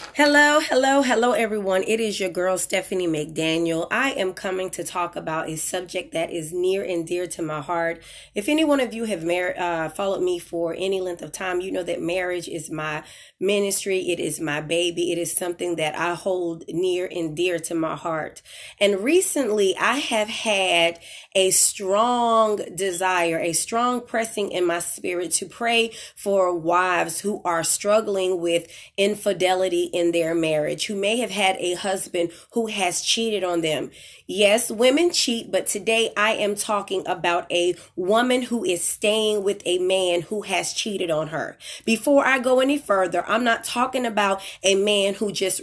Hello, everyone. It is your girl, Stephanie McDaniel. I am coming to talk about a subject that is near and dear to my heart. If any one of you have followed me for any length of time, you know that marriage is my ministry. It is my baby. It is something that I hold near and dear to my heart. And recently, I have had a strong desire, a strong pressing in my spirit to pray for wives who are struggling with infidelity in their marriage, who may have had a husband who has cheated on them. Yes, women cheat, but today I am talking about a woman who is staying with a man who has cheated on her. Before I go any further, I'm not talking about a man who just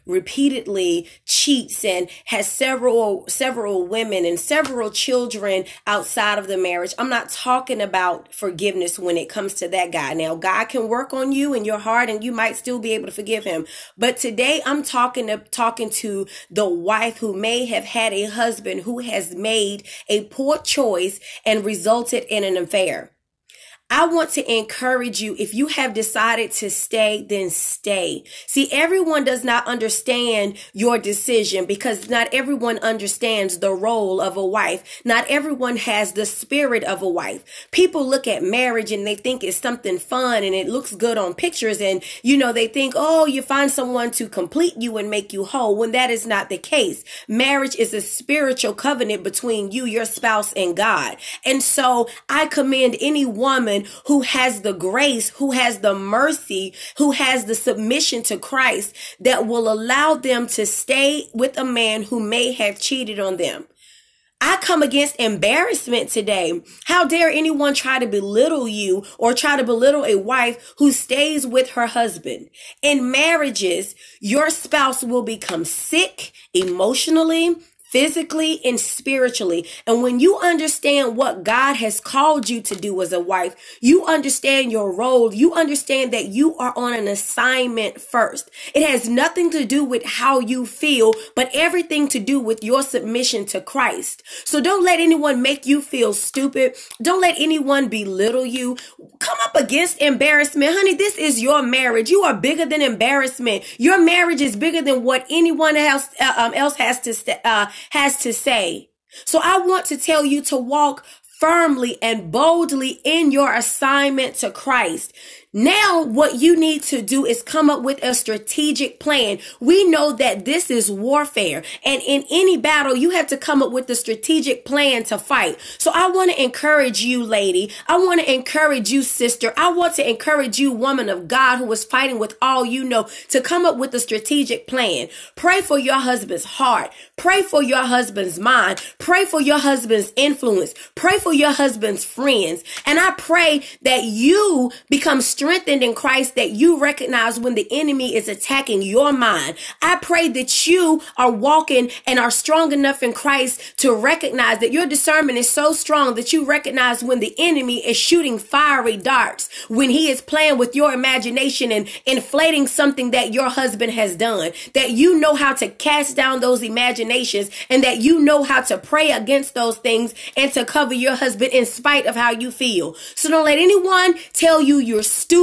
repeatedly cheats and has several women and several children outside of the marriage. I'm not talking about forgiveness when it comes to that guy. Now, God can work on you and your heart, and you might still be able to forgive him. But today I'm talking to the wife who may have had a husband who has made a poor choice and resulted in an affair. I want to encourage you, if you have decided to stay, then stay. See, everyone does not understand your decision because not everyone understands the role of a wife. Not everyone has the spirit of a wife. People look at marriage and they think it's something fun and it looks good on pictures. And, they think, oh, you find someone to complete you and make you whole, when that is not the case. Marriage is a spiritual covenant between you, your spouse, and God. And so I commend any woman who has the grace, who has the mercy, who has the submission to Christ that will allow them to stay with a man who may have cheated on them. I come against embarrassment today. How dare anyone try to belittle you or try to belittle a wife who stays with her husband? In marriages, your spouse will become sick emotionally, physically, and spiritually. And when you understand what God has called you to do as a wife, you understand your role. You understand that you are on an assignment first. It has nothing to do with how you feel, but everything to do with your submission to Christ. So don't let anyone make you feel stupid. Don't let anyone belittle you. Come up against embarrassment. Honey, this is your marriage. You are bigger than embarrassment. Your marriage is bigger than what anyone else has to say. So I want to tell you to walk firmly and boldly in your assignment to Christ. Now, what you need to do is come up with a strategic plan. We know that this is warfare, and in any battle, you have to come up with a strategic plan to fight. So I want to encourage you, lady. I want to encourage you, sister. I want to encourage you, woman of God, who is fighting with all you know, to come up with a strategic plan. Pray for your husband's heart. Pray for your husband's mind. Pray for your husband's influence. Pray for your husband's friends. And I pray that you become strengthened in Christ, that you recognize when the enemy is attacking your mind. I pray that you are walking and are strong enough in Christ to recognize that your discernment is so strong that you recognize when the enemy is shooting fiery darts, when he is playing with your imagination and inflating something that your husband has done, that you know how to cast down those imaginations and that you know how to pray against those things and to cover your husband in spite of how you feel. So don't let anyone tell you you're stupid.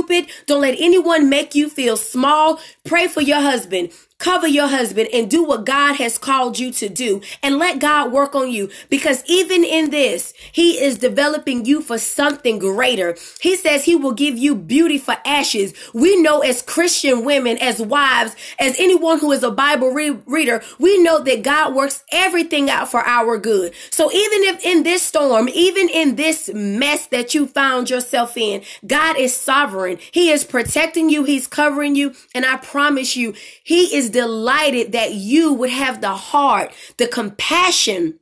Don't let anyone make you feel small. Pray for your husband. Cover your husband and do what God has called you to do, and let God work on you, because even in this, he is developing you for something greater. He says he will give you beauty for ashes. We know as Christian women, as wives, as anyone who is a Bible reader, we know that God works everything out for our good. So even if in this storm, even in this mess that you found yourself in, God is sovereign. He is protecting you. He's covering you. And I promise you, he is delighted that you would have the heart, the compassion,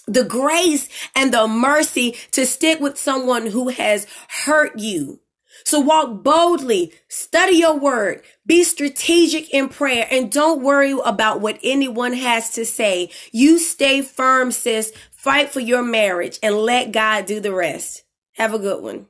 the grace, and the mercy to stick with someone who has hurt you. So walk boldly, study your word, be strategic in prayer, and don't worry about what anyone has to say. You stay firm, sis. Fight for your marriage and let God do the rest. Have a good one.